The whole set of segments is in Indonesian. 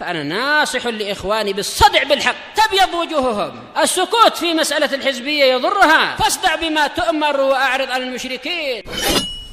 فأنا ناصح لإخواني بالصدع بالحق تبيض وجوههم. السكوت في مسألة الحزبية يضرها، فاصدع بما تؤمر وأعرض عن المشركين.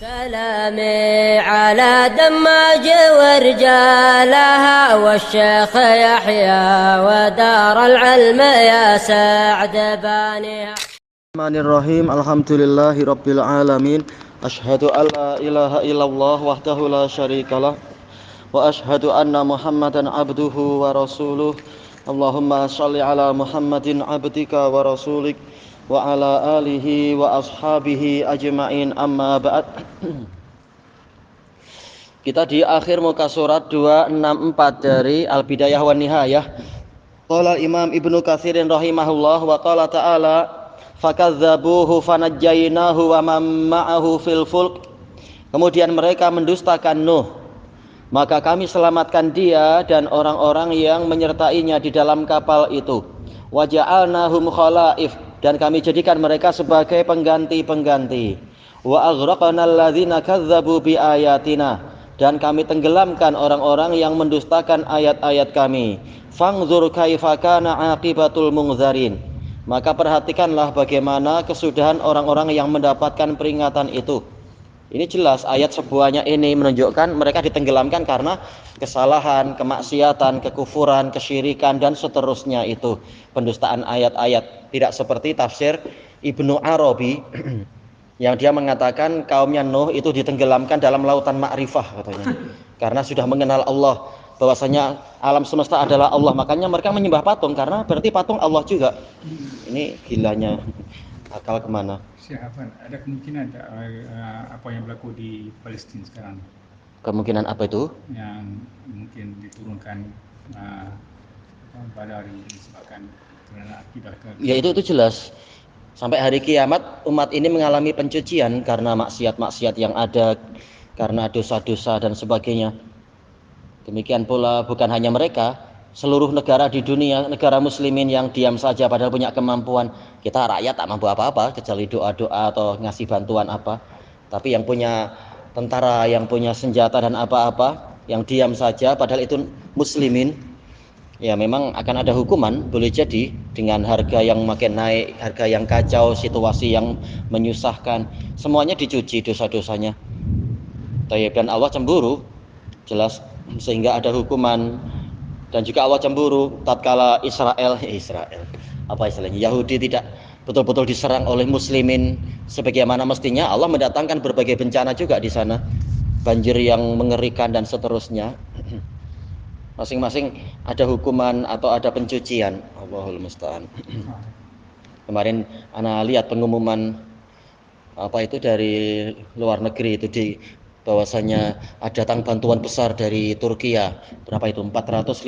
سلامي على دماج ورجالها والشيخ يحيى ودار العلم يا سعد بانيها. Bismillahirrahmanirrahim. Alhamdulillahi rabbil alamin. Asyhadu an la ilaha illallah wahdahu la syarikalah wa asyhadu anna Muhammadan abduhu wa rasuluh. Allahumma shalli ala Muhammadin abdika wa rasulik wa ala alihi wa ashabihi ajma'in, amma ba'd. Kita di akhir muka surat 264 dari Al-Bidayah wan Nihayah. Qala Imam Ibnu Katsirin rahimahullah wa qala ta'ala fakadzabuhu fanajjaynahu wa man ma'ahu fil fulk. Kemudian mereka mendustakan Nuh, maka kami selamatkan dia dan orang-orang yang menyertainya di dalam kapal itu. Wa ja'alnahum khalaif, dan kami jadikan mereka sebagai pengganti-pengganti. Wa aghraqnal ladzina kadzdzabu biayatina, dan kami tenggelamkan orang-orang yang mendustakan ayat-ayat kami. Fangzur kaifa kana aqibatul mungzarin, maka perhatikanlah bagaimana kesudahan orang-orang yang mendapatkan peringatan itu. Ini jelas ayat sebuahnya ini menunjukkan mereka ditenggelamkan karena kesalahan, kemaksiatan, kekufuran, kesyirikan dan seterusnya itu, pendustaan ayat-ayat. Tidak seperti tafsir Ibnu Arabi yang dia mengatakan kaumnya Nuh itu ditenggelamkan dalam lautan ma'rifah katanya. Karena sudah mengenal Allah, bahwasanya alam semesta adalah Allah, makanya mereka menyembah patung karena berarti patung Allah juga. Ini gilanya akal kemana? Siapa? Ada kemungkinan apa yang berlaku di Palestina sekarang? Kemungkinan apa itu? Yang mungkin diturunkan badari disebabkan kerana akidah ya itu jelas. Sampai hari kiamat umat ini mengalami pencucian karena maksiat-maksiat yang ada, karena dosa-dosa dan sebagainya. Demikian pula bukan hanya mereka, seluruh negara di dunia, negara muslimin yang diam saja padahal punya kemampuan. Kita rakyat tak mampu apa-apa kecuali doa-doa atau ngasih bantuan apa. Tapi yang punya tentara, yang punya senjata dan apa-apa, yang diam saja padahal itu muslimin, ya memang akan ada hukuman, boleh jadi dengan harga yang makin naik, harga yang kacau, situasi yang menyusahkan, semuanya dicuci dosa-dosanya. Dan Allah cemburu, jelas, sehingga ada hukuman. Dan juga Allah cemburu tatkala Israel apa istilahnya, Yahudi tidak betul-betul diserang oleh muslimin sebagaimana mestinya. Allah mendatangkan berbagai bencana juga di sana, banjir yang mengerikan dan seterusnya. Masing-masing ada hukuman atau ada pencucian. Allahul musta'an. Kemarin ana lihat pengumuman apa itu dari luar negeri itu, di bahwasanya ada datang bantuan besar dari Turkiya. Berapa itu? 450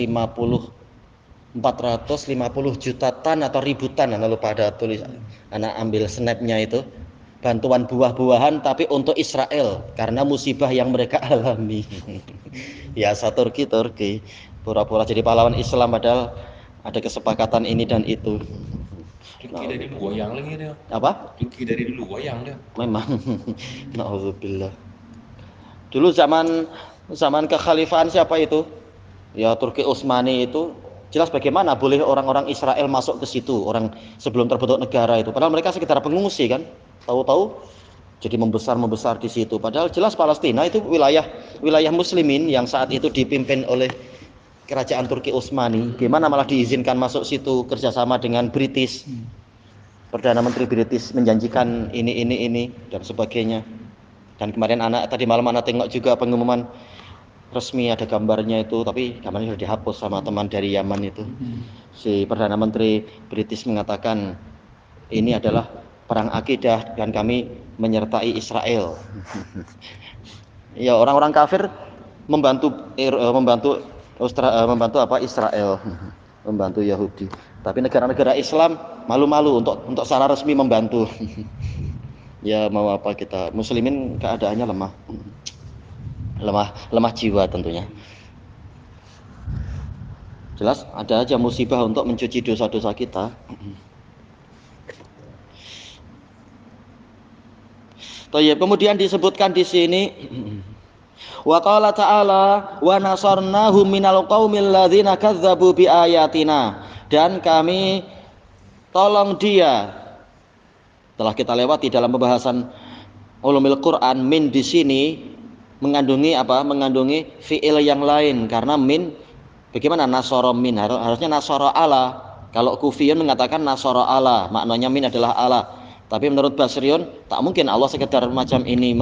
juta tan atau ribu tan, ana lupa, ada tulis, ana ambil snapnya itu. Bantuan buah-buahan tapi untuk Israel karena musibah yang mereka alami. Biasa Turki pura-pura jadi pahlawan Islam padahal ada kesepakatan ini dan itu. Turki dari dulu wayang lagi dia. Apa? Turki dari dulu wayang dia. Memang. Nauzubillah. Dulu zaman kekhalifahan siapa itu? Ya Turki Utsmani itu. Jelas bagaimana boleh orang-orang Israel masuk ke situ, orang sebelum terbentuk negara itu. Padahal mereka sekitar pengungsi kan. Tahu-tahu jadi membesar di situ. Padahal jelas Palestina itu wilayah muslimin yang saat itu dipimpin oleh kerajaan Turki Utsmani. Gimana malah diizinkan masuk situ kerjasama dengan British. Perdana Menteri British menjanjikan ini dan sebagainya. Dan kemarin tadi malam anak tengok juga pengumuman resmi, ada gambarnya itu, tapi gambarnya sudah dihapus sama teman dari Yaman itu. Si Perdana Menteri British mengatakan ini adalah perang akidah dan kami menyertai Israel. Ya orang-orang kafir membantu Israel, membantu Yahudi. Tapi negara-negara Islam malu-malu untuk secara resmi membantu. Ya mau apa kita, muslimin keadaannya lemah jiwa tentunya. Jelas ada aja musibah untuk mencuci dosa-dosa kita. Kemudian disebutkan di sini Wa qala ta'ala wa nasarnahu minal qaumil ladzina kadzdzabu biayatina, dan kami tolong dia. Telah kita lewati dalam pembahasan ulumul Quran, min di sini mengandungi apa? Mengandungi fiil yang lain, karena min bagaimana nasara min, harusnya nasara ala. Kalau Kufiyun mengatakan nasara ala, maknanya min adalah ala. Tapi menurut Basriyun tak mungkin Allah sekedar macam ini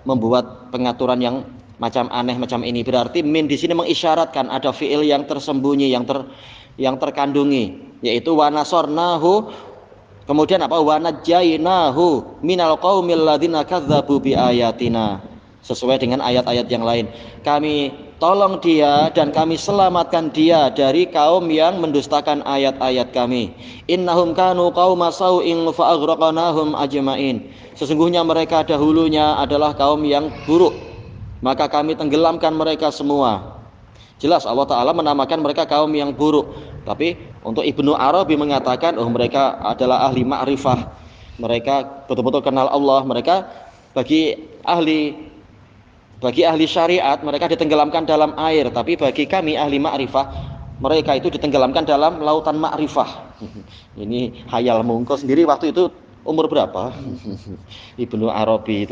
membuat pengaturan yang macam aneh macam ini. Berarti min di sini mengisyaratkan ada fiil yang tersembunyi, yang terkandungi, yaitu wa nasarnahu. Kemudian apa? Wa najjainahu minal qaumil ladzina kadzdzabu biayatina. Sesuai dengan ayat-ayat yang lain. Kami tolong dia dan kami selamatkan dia dari kaum yang mendustakan ayat-ayat kami. Innahum kanu qauma sau'in fa aghraqnahum ajma'in. Sesungguhnya mereka dahulunya adalah kaum yang buruk, maka kami tenggelamkan mereka semua. Jelas Allah Ta'ala menamakan mereka kaum yang buruk. Tapi untuk Ibnu Arabi mengatakan, oh mereka adalah ahli ma'rifah, mereka betul-betul kenal Allah. Mereka bagi ahli syariat mereka ditenggelamkan dalam air, tapi bagi kami ahli ma'rifah mereka itu ditenggelamkan dalam lautan ma'rifah. Ini hayal mungko sendiri. Waktu itu umur berapa? Ibnu Arabi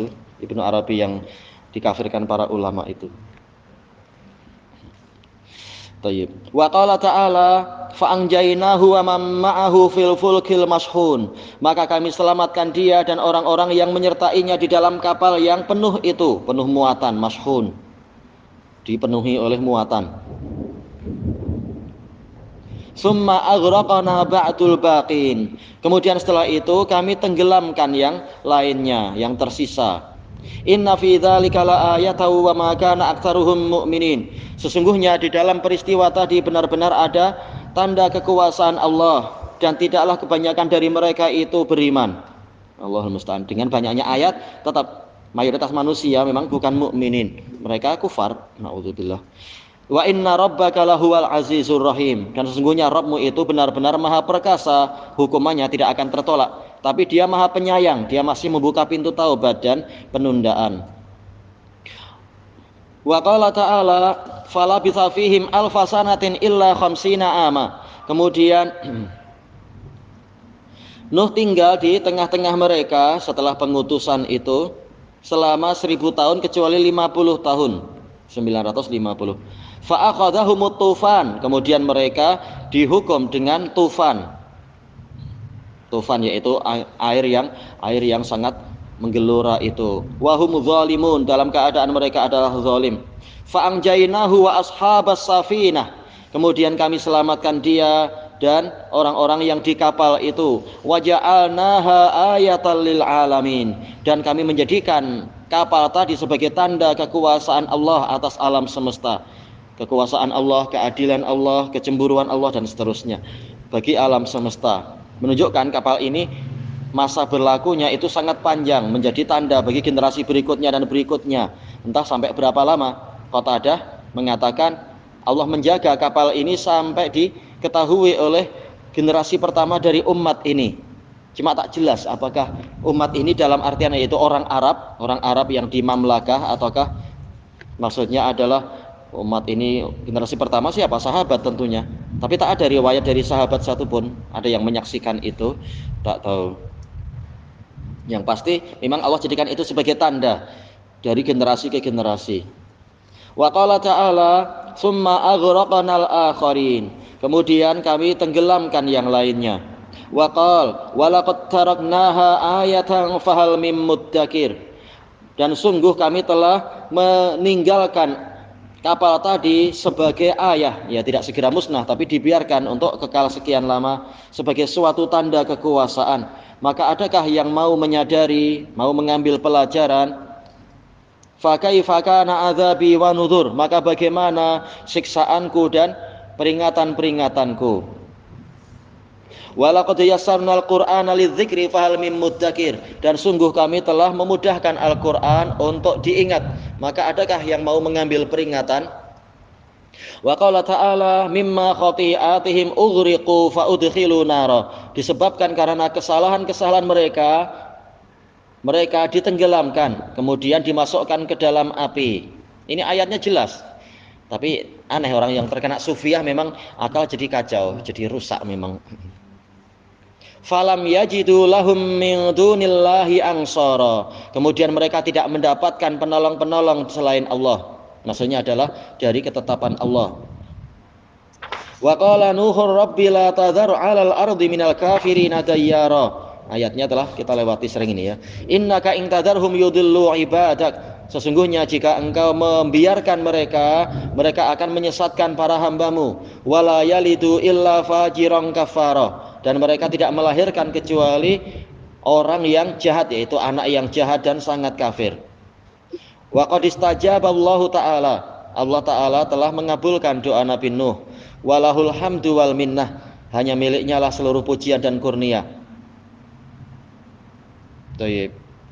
yang dikafirkan para ulama itu. Tayyib. Wa qala ta'ala fa anjaynahu wa man ma'ahu fil fulkil mashhun. Maka kami selamatkan dia dan orang-orang yang menyertainya di dalam kapal yang penuh itu, penuh muatan, mashhun, dipenuhi oleh muatan. Summa aghraqna ba'dul baqin. Kemudian setelah itu kami tenggelamkan yang lainnya, yang tersisa. Inna fi dzalika laayatan wa ma kana aktsaruhum mu'minin. Sesungguhnya di dalam peristiwa tadi benar-benar ada tanda kekuasaan Allah, dan tidaklah kebanyakan dari mereka itu beriman. Allahul musta'an. Dengan banyaknya ayat, tetap mayoritas manusia memang bukan mukminin, mereka kufar. Nauzubillah. Wa inna rabbaka lahuwal azizur rahim. Dan sesungguhnya Rabbmu itu benar-benar maha perkasa, hukumannya tidak akan tertolak. Tapi dia maha penyayang, dia masih membuka pintu taubat dan penundaan. Wa qala ta'ala falabitha fihim alfasanatin illa khamsina ama. Kemudian Nuh tinggal di tengah-tengah mereka setelah pengutusan itu selama 1000 tahun kecuali 50 tahun, 950. Fa akhadhahumut tufan. Kemudian mereka dihukum dengan tufan. Tufan yaitu air yang sangat menggelora itu. Wahum zalimun, dalam keadaan mereka adalah zalim. Fa anjaynahu wa ashabas safinah. Kemudian kami selamatkan dia dan orang-orang yang di kapal itu. Wa ja'alnaha ayatan lil alamin. Dan kami menjadikan kapal tadi sebagai tanda kekuasaan Allah atas alam semesta. Kekuasaan Allah, keadilan Allah, kecemburuan Allah dan seterusnya bagi alam semesta. Menunjukkan kapal ini masa berlakunya itu sangat panjang, menjadi tanda bagi generasi berikutnya dan berikutnya, entah sampai berapa lama. Qatadah mengatakan Allah menjaga kapal ini sampai diketahui oleh generasi pertama dari umat ini. Cuma tak jelas apakah umat ini dalam artian yaitu orang Arab yang di mamlakah, ataukah maksudnya adalah umat ini generasi pertama siapa? Sahabat tentunya. Tapi tak ada riwayat dari sahabat satupun ada yang menyaksikan itu, tak tahu. Yang pasti memang Allah jadikan itu sebagai tanda dari generasi ke generasi. Wa qala ta'ala summa aghraqnal akharin. Kemudian kami tenggelamkan yang lainnya. Wa qala wa laqad taraknaha ayatan fahal mim muddakir. Dan sungguh kami telah meninggalkan kapal tadi sebagai ayah, ya tidak segera musnah tapi dibiarkan untuk kekal sekian lama sebagai suatu tanda kekuasaan. Maka adakah yang mau menyadari, mau mengambil pelajaran? Fa kaifa kana adzabi wa nuzur. Maka bagaimana siksaanku dan peringatan-peringatanku. Walaqad yassarnal Qur'ana lidzikri fahal mim muddakir. Dan sungguh kami telah memudahkan Al-Qur'an untuk diingat. Maka adakah yang mau mengambil peringatan? Wa qala ta'ala mimma khati'atihim ughriqu fa udkhilu nara. Disebabkan karena kesalahan-kesalahan mereka ditenggelamkan, kemudian dimasukkan ke dalam api. Ini ayatnya jelas. Tapi aneh, orang yang terkena sufiah memang akal jadi kacau, jadi rusak memang. Falam yajidu lahum min dunillahi ansara. Kemudian mereka tidak mendapatkan penolong-penolong selain Allah. Maksudnya adalah dari ketetapan Allah. Wa qala Nuhur rabbi la tadhar 'alal ardi minal kafirina dayyara. Ayatnya telah kita lewati sering ini ya. Innaka in tadarhum yudillu ibadak. Sesungguhnya jika engkau membiarkan mereka, mereka akan menyesatkan para hambamu. Wala yalidu illa fajiran kafara. Dan mereka tidak melahirkan kecuali orang yang jahat, yaitu anak yang jahat dan sangat kafir. Wa qad istajaballahu ta'ala. Allah Ta'ala telah mengabulkan doa Nabi Nuh. Walahul hamdu wal minnah. Hanya miliknya lah seluruh pujian dan kurnia.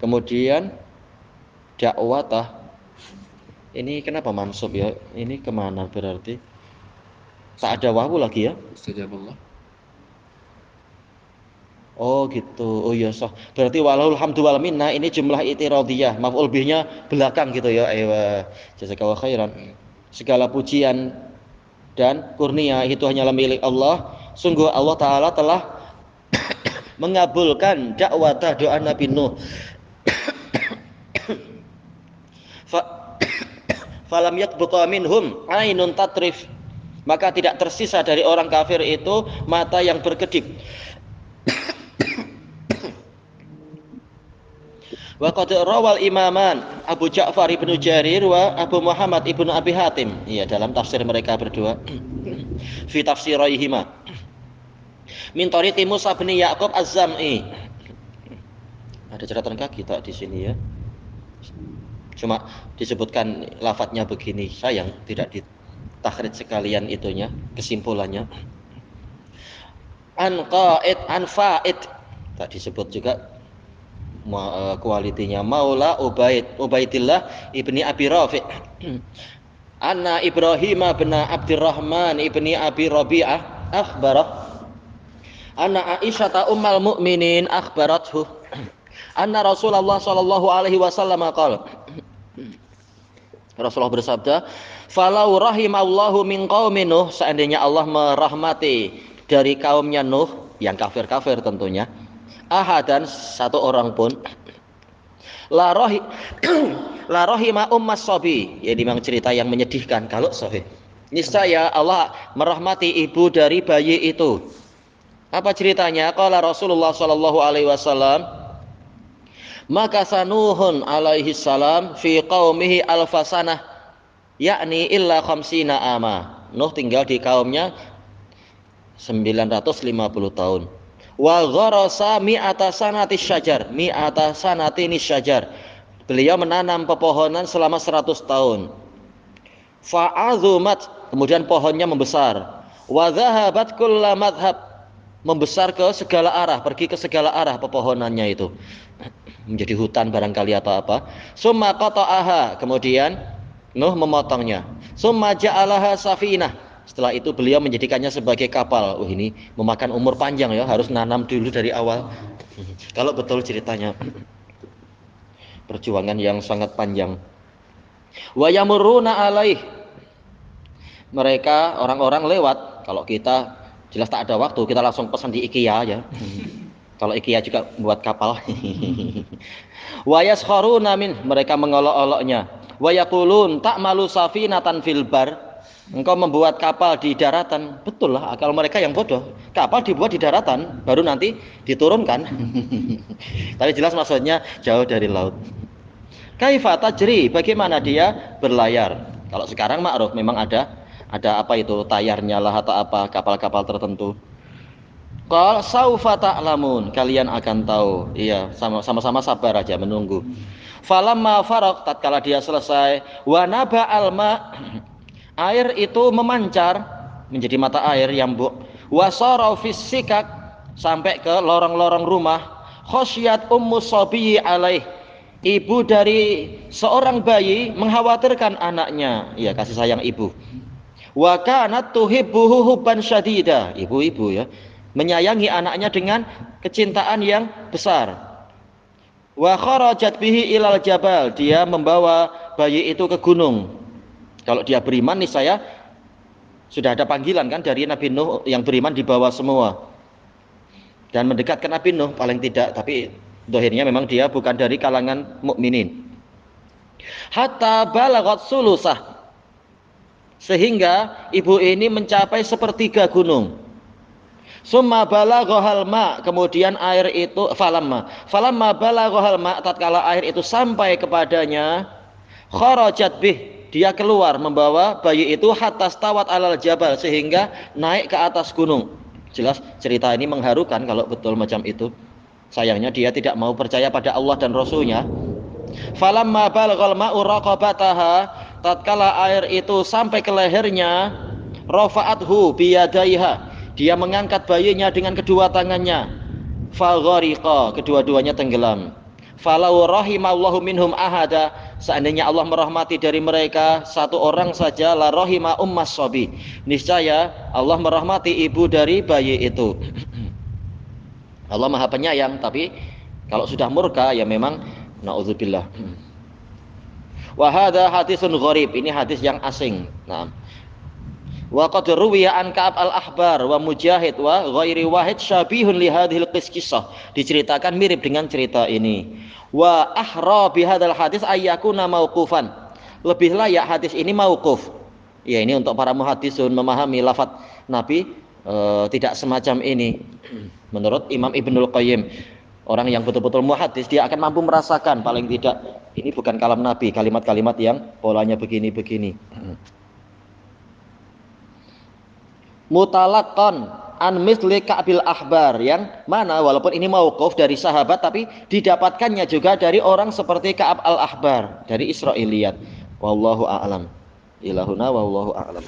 Kemudian dakwatah. Ini kenapa mansub ya? Ini kemana berarti? Tak ada wawu lagi ya? Istajaballah. Oh gitu. Oh iya sah. Berarti walahul hamdu wal minnah ini jumlah i'tiradiyah. Maf'ul bihnya belakang gitu ya. Aywa. Jazakallahu khairan. Segala pujian dan kurnia itu hanyalah milik Allah. Sungguh Allah Ta'ala telah mengabulkan dakwatah doa Nabi Nuh. Falam yakbuta minhum ainun tatrif. Maka tidak tersisa dari orang kafir itu mata yang berkedip. Wa qad rawal imaman Abu Ja'far ibnu Jarir wa Abu Muhammad ibnu Abi Hatim. Iya, dalam tafsir mereka berdua. Fi tafsiraihima. Min tariqi Musa bin Ya'qub Az-Zam'i. Ada catatan kaki tak di sini ya? Cuma disebutkan lafadznya begini, sayang tidak ditakhrij sekalian itunya, kesimpulannya. An qa'id an fa'id. Tak disebut juga kualitinya. Maula Ubaidillah ibni Abi Rafi'. Anna Ibrahim bin Abdurrahman ibni Abi Rabi'ah akhbarah anna Aisyah ummul mukminin akhbarathu anna Rasulullah sallallahu alaihi wasallam qala. Rasulullah bersabda, "Falau rahimallahu min qaumi Nuh," seandainya Allah merahmati dari kaumnya Nuh yang kafir-kafir tentunya, ahadan satu orang pun, la rahima ummas sabi. Ya, memang cerita yang menyedihkan kalau sahih. Niscaya Allah merahmati ibu dari bayi itu. Apa ceritanya? Qala Rasulullah sallallahu alaihi wasallam, maka Nuhun alaihi salam fi qaumihi alfasanah, yakni illa khamsina ama. Nuh tinggal di kaumnya 950 tahun. Wa gharasa mi'ata sanati syajar, mi'ata sanati nisyajar. Beliau menanam pepohonan selama 100 tahun. Fa'azumat, kemudian pohonnya membesar. Wa dhahabat kullu madhhab, membesar ke segala arah, pergi ke segala arah pepohonannya itu. Menjadi hutan barangkali atau apa. Summa qata'aha, kemudian Nuh memotongnya. Summa ja'alaha safinah, setelah itu beliau menjadikannya sebagai kapal. Ini memakan umur panjang ya, harus nanam dulu dari awal. Kalau betul ceritanya, perjuangan yang sangat panjang. Wa yamurruna alaih, mereka orang-orang lewat. Kalau kita jelas tak ada waktu, kita langsung pesan di IKEA ya. Kalau IKEA juga buat kapal. Wa yaskharuna min, mereka mengolok-oloknya. Wa yaqulun ta'malu safinatan fil bar, engkau membuat kapal di daratan. Betul lah, kalau mereka yang bodoh. Kapal dibuat di daratan, baru nanti diturunkan. Tapi jelas maksudnya jauh dari laut. Kaifa tajri, bagaimana dia berlayar. Kalau sekarang ma'ruf, memang ada apa itu, tayarnya lah atau apa, kapal-kapal tertentu. Qal saufa ta'lamun, kalian akan tahu. Iya, sama-sama sabar aja menunggu. Falamma faraq, tatkala dia selesai, wa naba alma, air itu memancar menjadi mata air yang wasara fis sikak, sampai ke lorong-lorong rumah. Khasyat ummu sabiyi alaih, ibu dari seorang bayi mengkhawatirkan anaknya. Ya, kasih sayang ibu. Wa kanat tuhibbuhu hubban syadida, ibu-ibu ya, menyayangi anaknya dengan kecintaan yang besar. Wa kharajat bihi ilal jabal, dia membawa bayi itu ke gunung. Kalau dia beriman nih saya sudah ada panggilan kan dari Nabi Nuh yang beriman di bawah semua. Dan mendekatkan Nabi Nuh paling tidak, tapi dohirnya memang dia bukan dari kalangan mukminin. Hatta balagat sulusah, sehingga ibu ini mencapai sepertiga gunung. Summa balaghal ma, kemudian air itu falamma balaghal ma, tatkala air itu sampai kepadanya, kharajat bih, dia keluar membawa bayi itu hatta stawat alal jabal, sehingga naik ke atas gunung. Jelas cerita ini mengharukan kalau betul macam itu. Sayangnya dia tidak mau percaya pada Allah dan Rasulnya. Falamma balaghal ma'u raqabataha, tatkala air itu sampai ke lehernya, rafa'athu biyadaiha, dia mengangkat bayinya dengan kedua tangannya. Faghariqa, kedua-duanya tenggelam. Falau rahimallahu minhum ahada, seandainya Allah merahmati dari mereka satu orang saja, la rahima ummas sabi, niscaya Allah merahmati ibu dari bayi itu. Allah Maha Penyayang, tapi kalau sudah murka ya memang naudzubillah. Wa hadza hadisun gharib, ini hadis yang asing. Nah, wa qad ruwiya an Ka'ab al-Ahbar wa Mujahid wa ghairi wahid syabihun li hadhil qissah, diceritakan mirip dengan cerita ini. Wa ahra bi hadzal hadis ayyakuna mauqufan, lebih layak hadis ini mauquf. Ya, ini untuk para muhaddisun memahami lafaz Nabi tidak semacam ini. Menurut Imam Ibnul Qayyim, orang yang betul-betul muhaddis dia akan mampu merasakan paling tidak ini bukan kalam Nabi, kalimat-kalimat yang polanya begini-begini. Mutalaqan an misli Ka'bil Ahbar, yang mana walaupun ini mauquf dari sahabat tapi didapatkannya juga dari orang seperti Ka'ab al-Ahbar dari Israiliyat. Wallahu a'lam. Ilahuna wallahu a'lam.